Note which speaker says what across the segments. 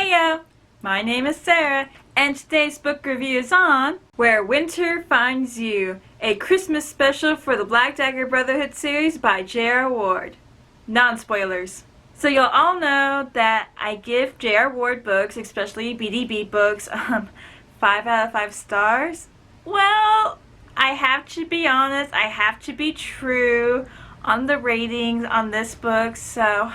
Speaker 1: Heyo! My name is Sarah, and today's book review is on Where Winter Finds You, a Christmas special for the Black Dagger Brotherhood series by J.R. Ward. Non-spoilers. So you'll all know that I give J.R. Ward books, especially BDB books, 5 out of 5 stars. Well, I have to be honest, I have to be true on the ratings on this book, so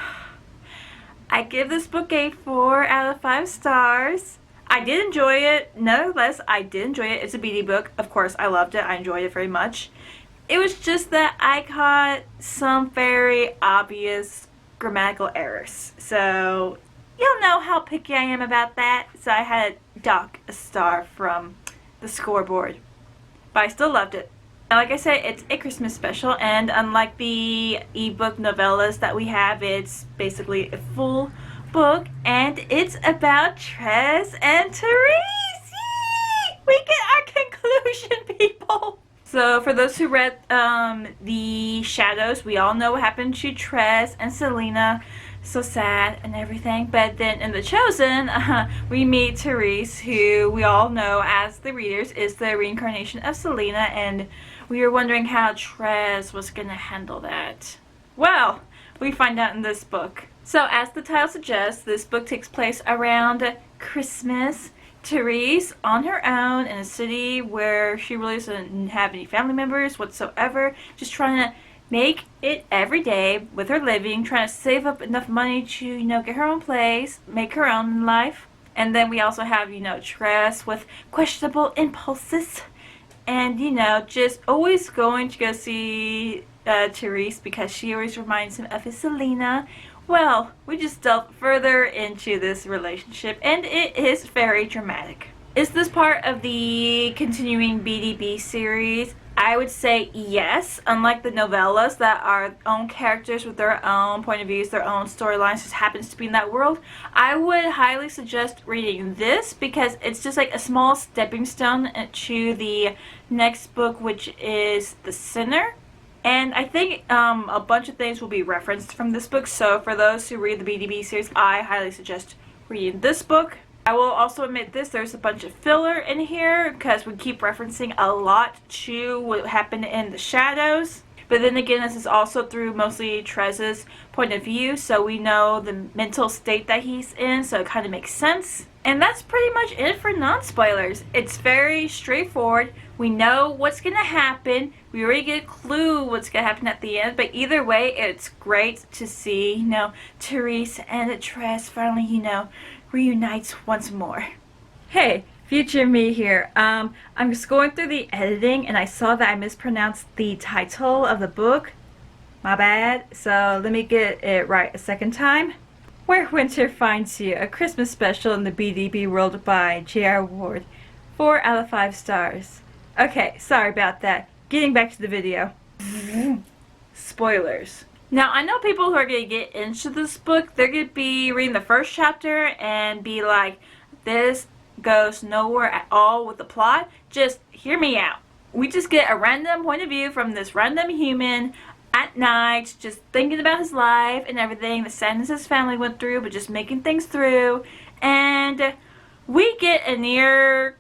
Speaker 1: I give this book a 4 out of 5 stars. I did enjoy it. Nevertheless, I did enjoy it. It's a BD book. Of course, I loved it. I enjoyed it very much. It was just that I caught some very obvious grammatical errors. So, you'll know how picky I am about that. So I had to dock a star from the scoreboard. But I still loved it. Now, like I said, it's a Christmas special, and unlike the ebook novellas that we have, it's basically a full book, and it's about Tress and Therese! Yay! We get our conclusion, people! So, for those who read The Shadows, we all know what happened to Tress and Selena. So sad and everything. But then in The Chosen, we meet Therese, who we all know as the readers is the reincarnation of Selena, and we were wondering how Tress was going to handle that. Well, we find out in this book. So as the title suggests, this book takes place around Christmas. Therese, on her own in a city where she really doesn't have any family members whatsoever, just trying to make it every day with her living, trying to save up enough money to, get her own place, make her own in life. And then we also have, Tress with questionable impulses and, just always going to go see Therese because she always reminds him of his Selena. Well, we just delve further into this relationship, and it is very dramatic. Is this part of the continuing BDB series? I would say yes. Unlike the novellas that are own characters with their own point of views, their own storylines, just happens to be in that world, I would highly suggest reading this because it's just like a small stepping stone to the next book, which is The Sinner. And I think a bunch of things will be referenced from this book, so for those who read the BDB series, I highly suggest reading this book. I will also admit this, there's a bunch of filler in here because we keep referencing a lot to what happened in The Shadows. But then again, this is also through mostly Tress's point of view, so we know the mental state that he's in, so it kind of makes sense. And that's pretty much it for non-spoilers. It's very straightforward. We know what's going to happen. We already get a clue what's going to happen at the end. But either way, it's great to see, Therese and Tress finally, reunites once more. Hey, future me here. I'm just going through the editing and I saw that I mispronounced the title of the book. My bad. So let me get it right a second time. Where Winter Finds You, a Christmas special in the BDB world by J.R. Ward. 4 out of 5 stars. Okay, sorry about that. Getting back to the video. Spoilers. Now, I know people who are going to get into this book, they're going to be reading the first chapter and be like, this goes nowhere at all with the plot. Just hear me out. We just get a random point of view from this random human at night, just thinking about his life and everything, the sadness his family went through, but just making things through. And we get a near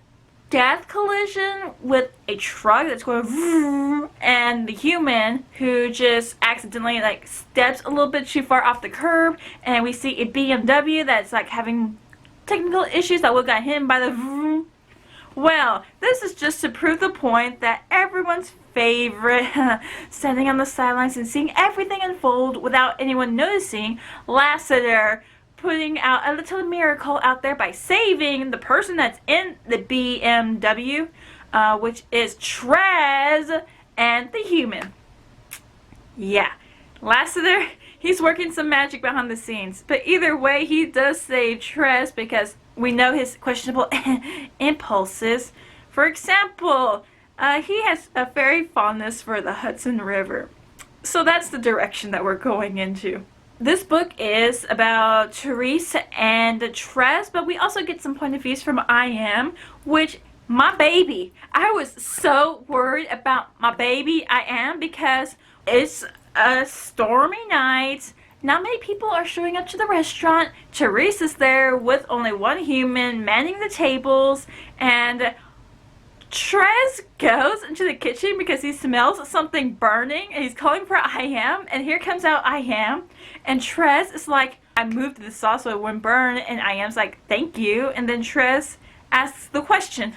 Speaker 1: death collision with a truck that's going vroom, and the human who just accidentally steps a little bit too far off the curb, and we see a BMW that's having technical issues that will got hit by the vroom. Well, this is just to prove the point that everyone's favorite standing on the sidelines and seeing everything unfold without anyone noticing, Lassiter putting out a little miracle out there by saving the person that's in the BMW, which is Tress and the human. Yeah, Lassiter, he's working some magic behind the scenes. But either way, he does save Tress because we know his questionable impulses. For example, he has a very fondness for the Hudson River. So that's the direction that we're going into. This book is about Therese and Tress, but we also get some point of views from I.M., which, my baby, I was so worried about my baby I.M. because it's a stormy night not many people are showing up to the restaurant. Therese is there with only one human manning the tables, and Trez goes into the kitchen because he smells something burning, and he's calling for I.am, and here comes out I.am, and Trez is like, I moved the sauce so it wouldn't burn, and I.am's like, thank you, and then Trez asks the question,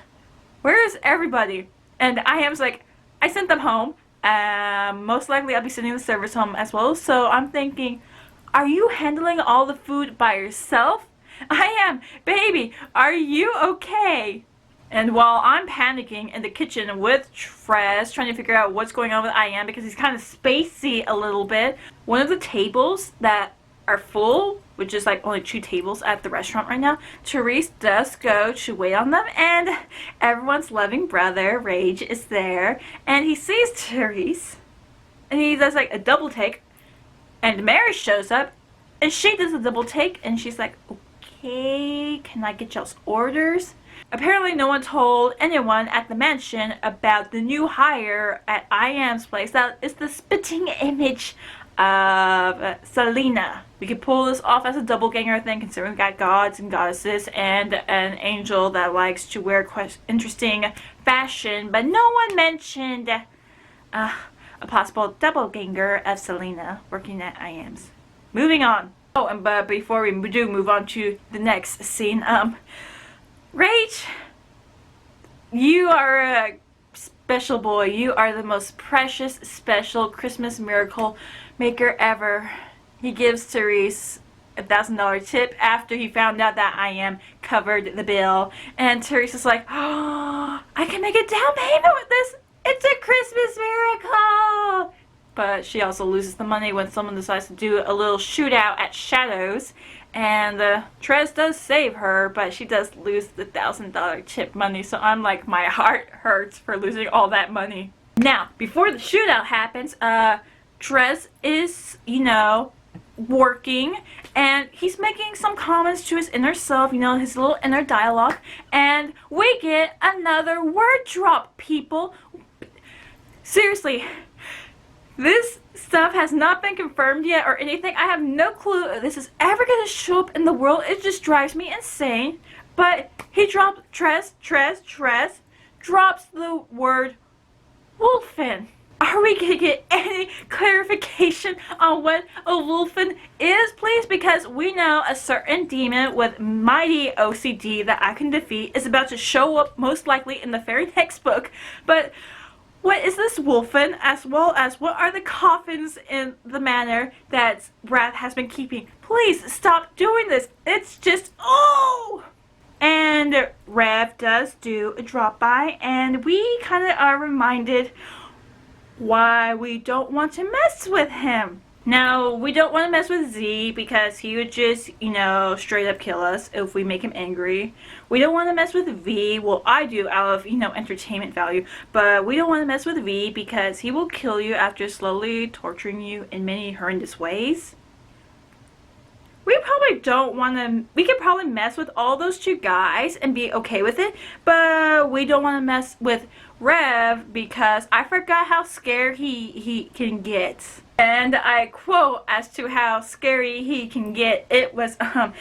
Speaker 1: where is everybody? And I.am's like, I sent them home. Most likely I'll be sending the servers home as well, so I'm thinking, are you handling all the food by yourself? I.am, baby, are you okay? And while I'm panicking in the kitchen with Trez, trying to figure out what's going on with I.am because he's kind of spacey a little bit, one of the tables that are full, which is like only 2 tables at the restaurant right now, Therese does go to wait on them, and everyone's loving brother, Rage, is there, and he sees Therese, and he does like a double take, and Mary shows up, and she does a double take, and she's like, okay, can I get y'all's orders? Apparently no one told anyone at the mansion about the new hire at I.am's place. That is the spitting image of Selena. We could pull this off as a doppelganger thing, considering we got gods and goddesses and an angel that likes to wear interesting fashion, but no one mentioned a possible doppelganger of Selena working at I.am's. Moving on. Oh, and but before we do move on to the next scene, Rage, you are a special boy. You are the most precious, special Christmas miracle maker ever. He gives Therese a $1,000 tip after he found out that I.am covered the bill. And Therese is like, oh, I can make a down payment with this. It's a Christmas miracle. But she also loses the money when someone decides to do a little shootout at Shadows. And Trez does save her, but she does lose the $1,000 tip money. So I'm like, my heart hurts for losing all that money. Now, before the shootout happens, Trez is, working, and he's making some comments to his inner self, his little inner dialogue, and we get another word drop, people. Seriously, this stuff has not been confirmed yet or anything. I have no clue if this is ever going to show up in the world. It just drives me insane. But he dropped, Trez drops the word wolfen. Are we going to get any clarification on what a wolfen is, please? Because we know a certain demon with mighty OCD that I can defeat is about to show up most likely in the fairy textbook. But what is this wolfen, as well as what are the coffins in the manor that Wrath has been keeping? Please stop doing this. It's just, oh! And Rev does do a drop by, and we kind of are reminded why we don't want to mess with him. Now, we don't want to mess with Z because he would just, straight up kill us if we make him angry. We don't want to mess with V. Well, I do out of, entertainment value. But we don't want to mess with V because he will kill you after slowly torturing you in many horrendous ways. We probably don't want to, we could probably mess with all those 2 guys and be okay with it. But we don't want to mess with Rev because I forgot how scared he can get. And I quote as to how scary he can get. It was,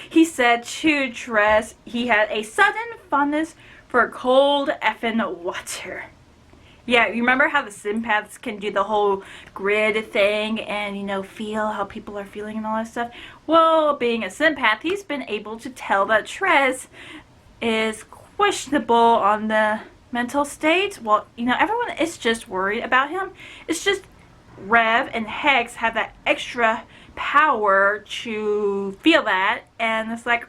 Speaker 1: he said to Trez, he had a sudden fondness for cold effing water. Yeah, you remember how the sympaths can do the whole grid thing and, feel how people are feeling and all that stuff? Well, being a sympath, he's been able to tell that Trez is questionable on the mental state. Well, everyone is just worried about him. It's just Rev and Hex have that extra power to feel that, and it's like,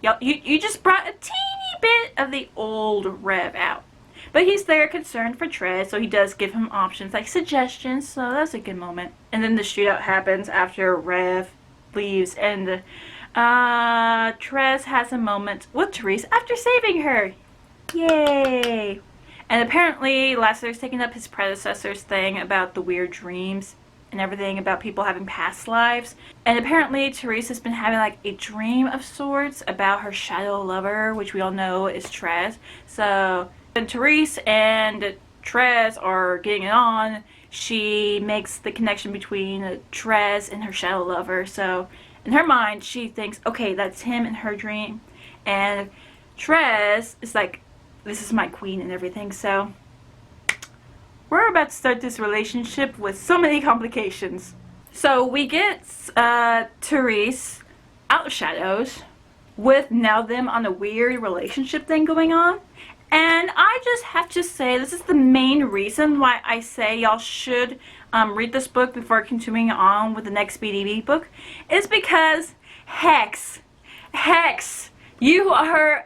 Speaker 1: you just brought a teeny bit of the old Rev out. But he's there concerned for Trez, so he does give him options, like suggestions, so that's a good moment. And then the shootout happens after Rev leaves, and Trez has a moment with Therese after saving her. Yay! And apparently, Lasseter's taking up his predecessor's thing about the weird dreams and everything about people having past lives. And apparently, Therese has been having like a dream of sorts about her shadow lover, which we all know is Trez. So, when Therese and Trez are getting it on, she makes the connection between Trez and her shadow lover. So in her mind, she thinks, okay, that's him in her dream. And Trez is like, this is my queen and everything. So we're about to start this relationship with so many complications. So we get Therese out of shadows with now them on a weird relationship thing going on. And I just have to say, this is the main reason why I say y'all should read this book before continuing on with the next BDB book. Is because Hex, you are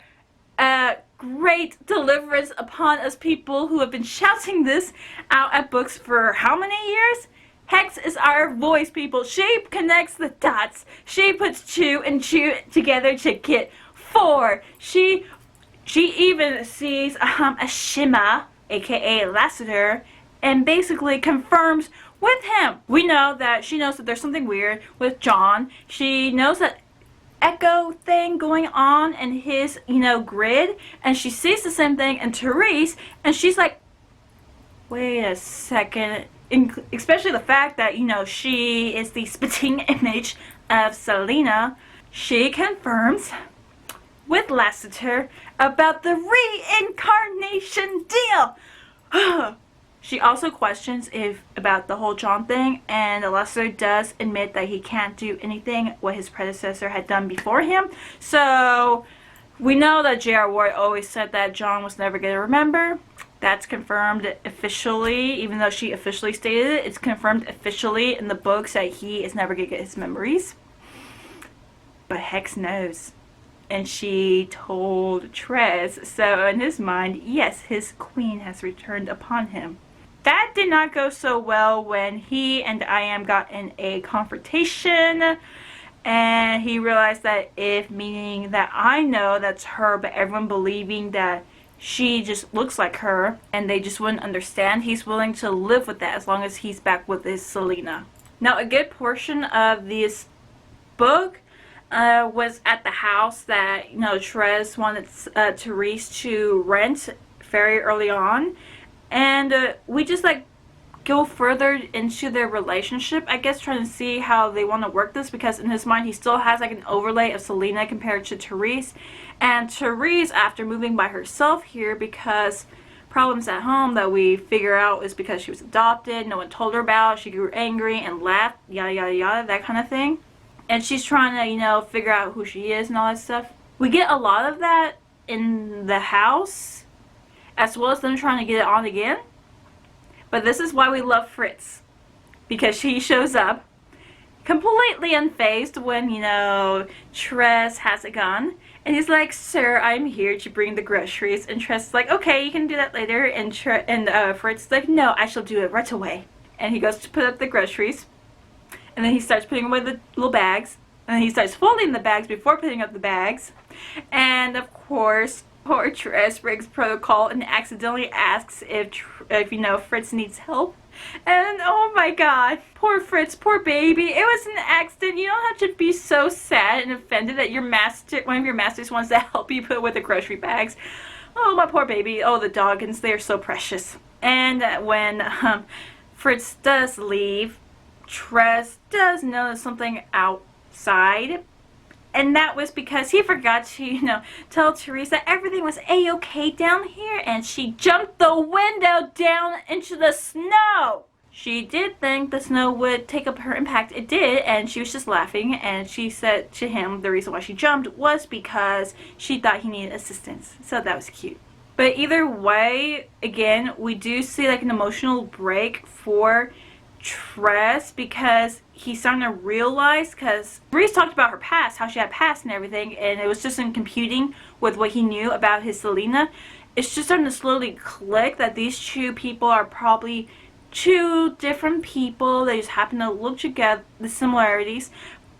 Speaker 1: a great deliverance upon us people who have been shouting this out at books for how many years? Hex is our voice, people. She connects the dots. She puts 2 and 2 together to get 4. She even sees Ashima, aka Lassiter, and basically confirms with him. We know that she knows that there's something weird with John. She knows that echo thing going on in his, grid, and she sees the same thing in Therese, and she's like, wait a second. Especially the fact that, she is the spitting image of Selena. She confirms with Lassiter about the reincarnation deal. She also questions about the whole John thing, and Lassiter does admit that he can't do anything what his predecessor had done before him. So we know that J.R. Ward always said that John was never going to remember. That's confirmed officially, even though she officially stated it. It's confirmed officially in the books that he is never going to get his memories. But Hex knows. And she told Trez. So in his mind, yes, his queen has returned upon him. That did not go so well when he and I.M. got in a confrontation. And he realized that meaning that I know that's her, but everyone believing that she just looks like her, and they just wouldn't understand. He's willing to live with that as long as he's back with his Selena. Now, a good portion of this book was at the house that, Trez wanted Therese to rent very early on. And we just, go further into their relationship, I guess, trying to see how they want to work this, because in his mind he still has an overlay of Selena compared to Therese. And Therese, after moving by herself here because problems at home that we figure out is because she was adopted, no one told her about, she grew angry and left, yada yada yada, that kind of thing. And she's trying to, figure out who she is and all that stuff. We get a lot of that in the house, as well as them trying to get it on again. But this is why we love Fritz, because she shows up completely unfazed when, Trez has a gun. And he's like, sir, I'm here to bring the groceries. And Trez is like, okay, you can do that later. And Fritz is like, no, I shall do it right away. And he goes to put up the groceries. And then he starts putting away the little bags. And then he starts folding the bags before putting up the bags. And, of course, poor Trez breaks protocol and accidentally asks if Fritz needs help. And oh my god, poor Fritz, poor baby. It was an accident. You don't have to be so sad and offended that one of your masters wants to help you put with the grocery bags. Oh, my poor baby. Oh, the doggins, they are so precious. And when Fritz does leave, Trez does notice something outside. And that was because he forgot to, tell Therese that everything was a-okay down here, and she jumped the window down into the snow. She did think the snow would take up her impact. It did, and she was just laughing, and she said to him the reason why she jumped was because she thought he needed assistance. So that was cute. But either way, again, we do see an emotional break for Trez, because he's starting to realize, because Therese talked about her past, how she had past and everything, and it was just in computing with what he knew about his Selena. It's just starting to slowly click that these two people are probably two different people. They just happen to look together, the similarities,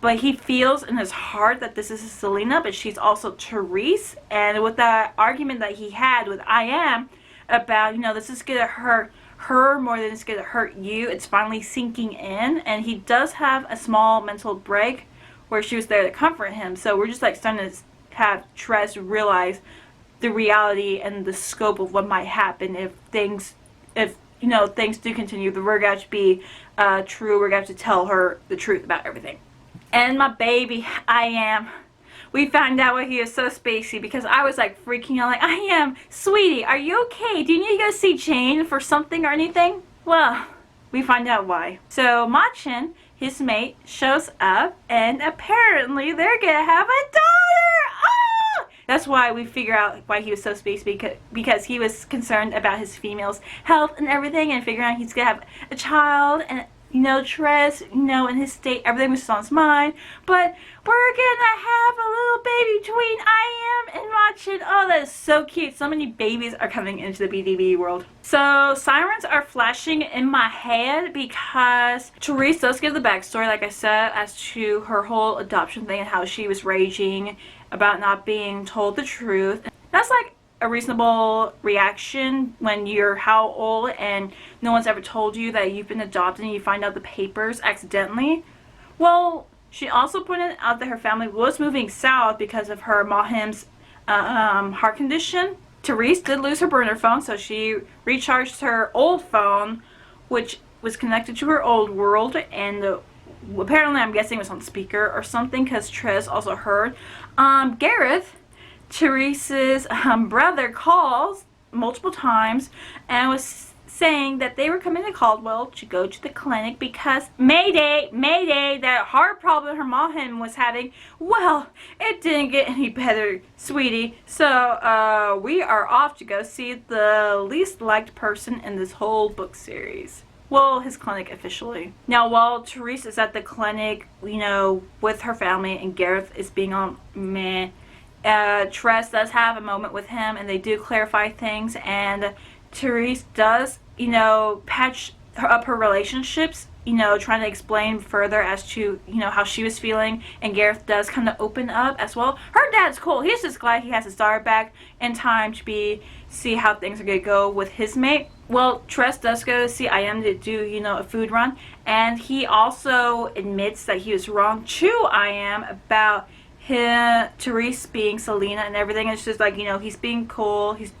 Speaker 1: but he feels in his heart that this is his Selena, but she's also Therese. And with that argument that he had with I.M. about, this is gonna hurt her more than it's going to hurt you, it's finally sinking in. And he does have a small mental break where she was there to comfort him. So we're just starting to have Trez realize the reality and the scope of what might happen if things do continue, we're going to be true. We're going to tell her the truth about everything. And my baby, I am. We found out why he is so spacey because I was like freaking out, like, I am. Sweetie, are you okay? Do you need to go see Jane for something or anything? Well, we find out why. So Machin, his mate, shows up and apparently they're gonna have a daughter! Ah! That's why we figure out why he was so spacey, because he was concerned about his female's health and everything, and figuring out he's gonna have a child, and Tress, in his state, everything was on his mind. But we're gonna have a little baby between I Am and Machin. Oh, that is so cute. So many babies are coming into the BDB world. So sirens are flashing in my head because Therese does give the backstory, like I said, as to her whole adoption thing and how she was raging about not being told the truth. That's like a reasonable reaction when you're how old and no one's ever told you that you've been adopted and you find out the papers accidentally. Well, she also pointed out that her family was moving south because of her Mahim's heart condition. Therese did lose her burner phone, so she recharged her old phone, which was connected to her old world, and apparently I'm guessing it was on speaker or something, because Tress also heard. Gareth, Therese's brother, calls multiple times and was saying that they were coming to Caldwell to go to the clinic because Mayday, that heart problem her mom was having, well, it didn't get any better, sweetie. So we are off to go see the least liked person in this whole book series. Well, his clinic officially. Now, while Therese is at the clinic, with her family, and Gareth is being on meh, Tress does have a moment with him, and they do clarify things, and Therese does, patch up her relationships, trying to explain further as to, how she was feeling, and Gareth does kind of open up as well. Her dad's cool. He's just glad he has his daughter back in time to see how things are going to go with his mate. Well, Tress does go to see I Am to do, a food run, and he also admits that he was wrong to I Am about Therese being Selena and everything. It's just like, he's being cool, he's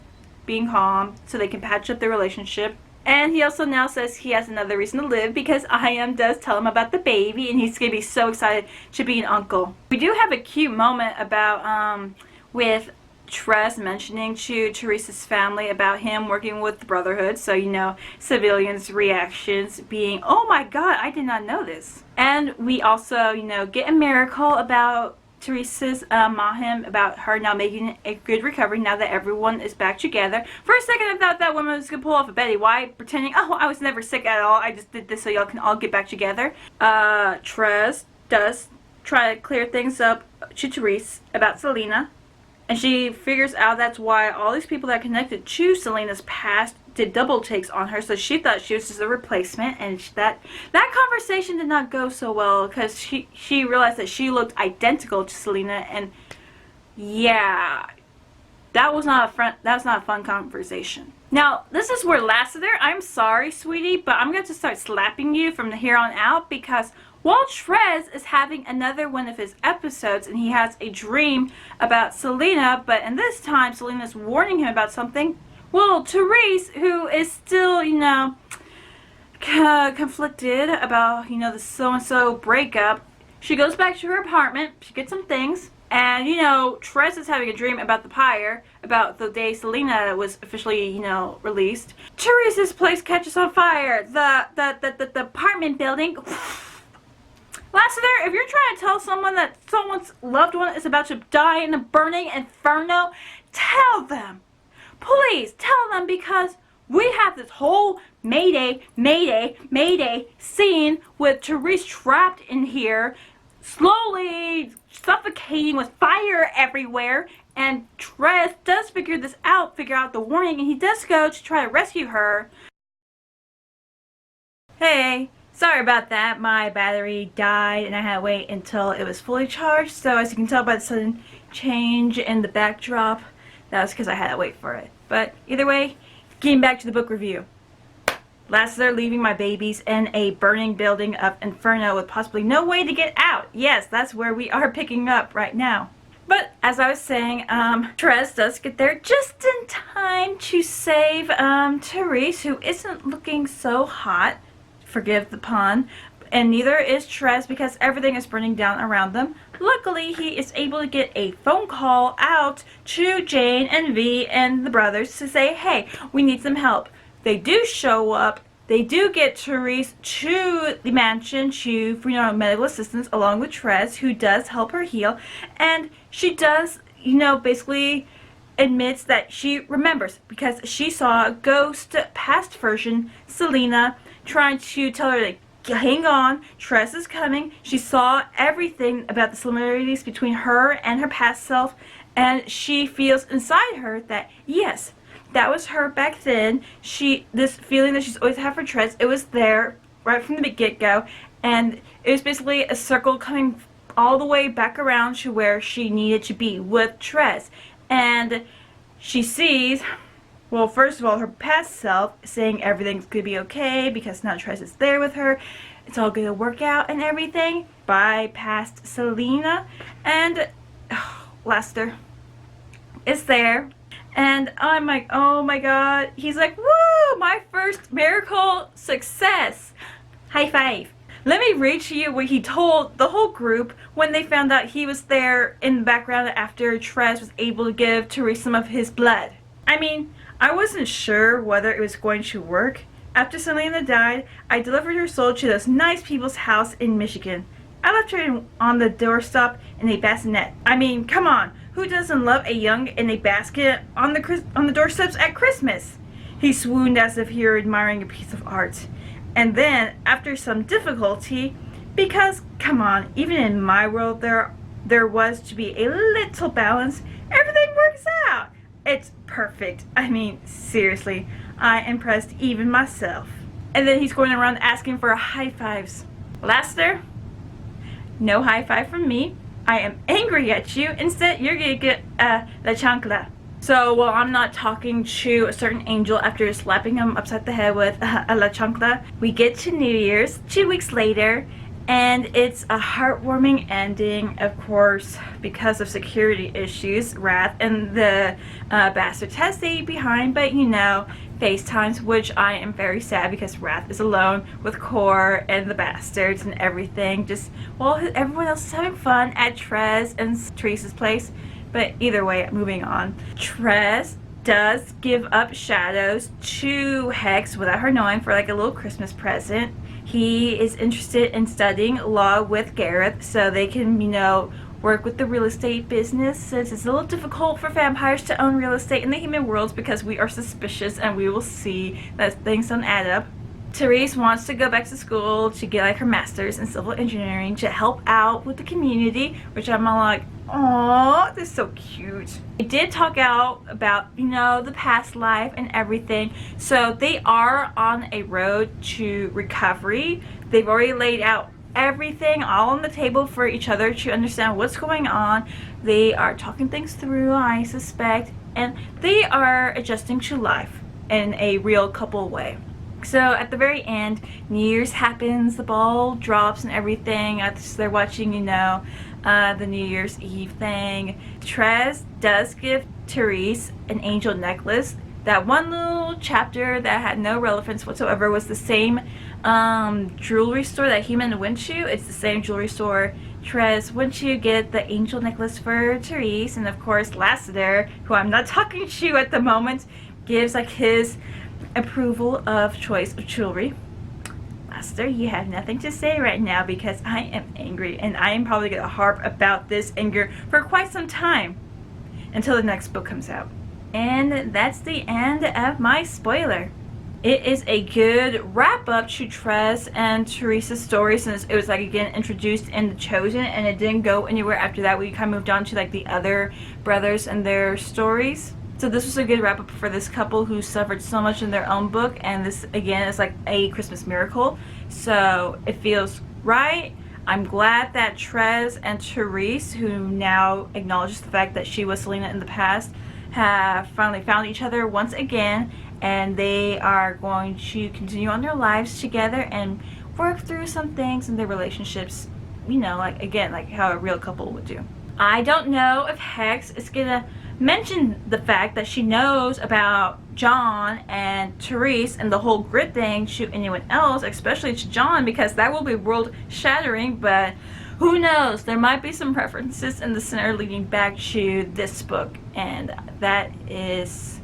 Speaker 1: being calm, so they can patch up their relationship. And he also now says he has another reason to live because I Am does tell him about the baby, and he's going to be so excited to be an uncle. We do have a cute moment about, with Tress mentioning to Therese's family about him working with the Brotherhood, so civilians' reactions being, oh my god, I did not know this. And we also, get a miracle about Therese's Mahim, about her now making a good recovery now that everyone is back together. For a second I thought that woman was going to pull off a Betty White, pretending, oh, I was never sick at all, I just did this so y'all can all get back together. Tress does try to clear things up to Therese about Selena, and she figures out that's why all these people that are connected to Selena's past did double takes on her, so she thought she was just a replacement, and that conversation did not go so well because she realized that she looked identical to Selena, and yeah, that was not a fun conversation. Now, this is where Lassiter, I'm sorry, sweetie, but I'm going to start slapping you from here on out, because while Tress is having another one of his episodes and he has a dream about Selena, but in this time Selena's warning him about something, well, Therese, who is still, conflicted about, the so-and-so breakup, she goes back to her apartment, she gets some things, and, Tress is having a dream about the pyre, about the day Selena was officially, released. Therese's place catches on fire, the apartment building. Lassiter, if you're trying to tell someone that someone's loved one is about to die in a burning inferno, tell them. Please tell them, because we have this whole Mayday scene with Therese trapped in here, slowly suffocating with fire everywhere, and Tress does figure out the warning, and he does go to try to rescue her. Hey, sorry about that. My battery died and I had to wait until it was fully charged, so as you can tell by the sudden change in the backdrop, that was because I had to wait for it. But either way, getting back to the book review. Lassiter leaving my babies in a burning building of Inferno with possibly no way to get out. Yes, that's where we are picking up right now. But as I was saying, Therese does get there just in time to save Therese, who isn't looking so hot. Forgive the pun. And neither is Therese because everything is burning down around them. Luckily, he is able to get a phone call out to Jane and V and the brothers to say, hey, we need some help. They do show up. They do get Therese to the mansion for medical assistance along with Therese, who does help her heal. And she does, basically admits that she remembers because she saw a ghost past version, Selena, trying to tell her to hang on, Therese is coming. She saw everything about the similarities between her and her past self, and she feels inside her that yes, that was her back then. This feeling that she's always had for Therese, it was there right from the get-go, and it was basically a circle coming all the way back around to where she needed to be with Therese. And she sees, well, first of all, her past self saying everything's gonna be okay because now Therese is there with her. It's all gonna work out and everything. By past Selena. And Lester is there. And I'm like, oh my god. He's like, woo, my first miracle success. High five. Let me read to you what he told the whole group when they found out he was there in the background after Therese was able to give Therese some of his blood. I mean, I wasn't sure whether it was going to work. After Selena died, I delivered her soul to those nice people's house in Michigan. I left her on the doorstep in a bassinet. I mean, come on, who doesn't love a young in a basket on the doorsteps at Christmas? He swooned as if he were admiring a piece of art. And then, after some difficulty, because, come on, even in my world there was to be a little balance, everything works out. It's perfect. I mean, seriously, I impressed even myself. And then he's going around asking for high fives. Lester, no high five from me. I am angry at you. Instead, you're gonna get la chancla. So while I'm not talking to a certain angel after slapping him upside the head with a la chancla, we get to New Year's 2 weeks later, and it's a heartwarming ending, of course, because of security issues. Wrath and the bastards has stayed behind, but FaceTimes, which I am very sad because Wrath is alone with Core and the bastards and everything. Just while everyone else is having fun at Therese and Therese's place. But either way, moving on. Therese does give up Shadows to Hex without her knowing for like a little Christmas present. He is interested in studying law with Gareth so they can, work with the real estate business, since it's a little difficult for vampires to own real estate in the human worlds because we are suspicious and we will see that things don't add up. Therese wants to go back to school to get like her master's in civil engineering to help out with the community, which I'm all like, oh, this is so cute. They did talk out about, the past life and everything. So they are on a road to recovery. They've already laid out everything all on the table for each other to understand what's going on. They are talking things through, I suspect, and they are adjusting to life in a real couple way. So at the very end, New Year's happens, the ball drops and everything. They're watching, the New Year's Eve thing. Therese does give Therese an angel necklace. That one little chapter that had no relevance whatsoever was the same jewelry store that Human went to. It's the same jewelry store Therese went to get the angel necklace for Therese. And of course, Lassiter, who I'm not talking to at the moment, gives like his approval of choice of jewelry. Lassiter, you have nothing to say right now because I am angry, and I am probably going to harp about this anger for quite some time until the next book comes out. And that's the end of my spoiler. It is a good wrap up to Therese and Therese's story, since it was like again introduced in The Chosen and it didn't go anywhere after that. We kind of moved on to like the other brothers and their stories. So this was a good wrap up for this couple who suffered so much in their own book, and this again is like a Christmas miracle. So it feels right. I'm glad that Therese and Therese, who now acknowledges the fact that she was Selena in the past, have finally found each other once again, and they are going to continue on their lives together and work through some things in their relationships, like again, like how a real couple would do. I don't know if Hex is gonna mention the fact that she knows about John and Therese and the whole grid thing to anyone else, especially to John, because that will be world shattering, but who knows? There might be some references in the center leading back to this book, and that is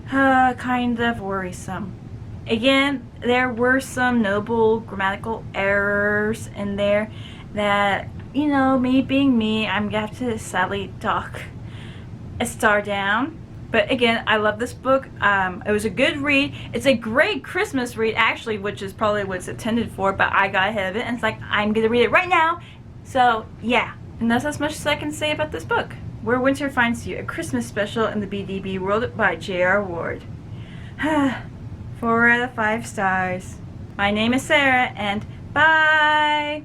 Speaker 1: kind of worrisome. Again, there were some notable grammatical errors in there that, you know, me being me, I'm gonna have to sadly dock a star down. But again, I love this book. It was a good read. It's a great Christmas read, actually, which is probably what it's intended for, but I got ahead of it, and it's like, I'm gonna read it right now. So, yeah. And that's as much as I can say about this book. Where Winter Finds You, a Christmas special in the BDB world by J.R. Ward. 4 out of 5 stars. My name is Sarah, and bye!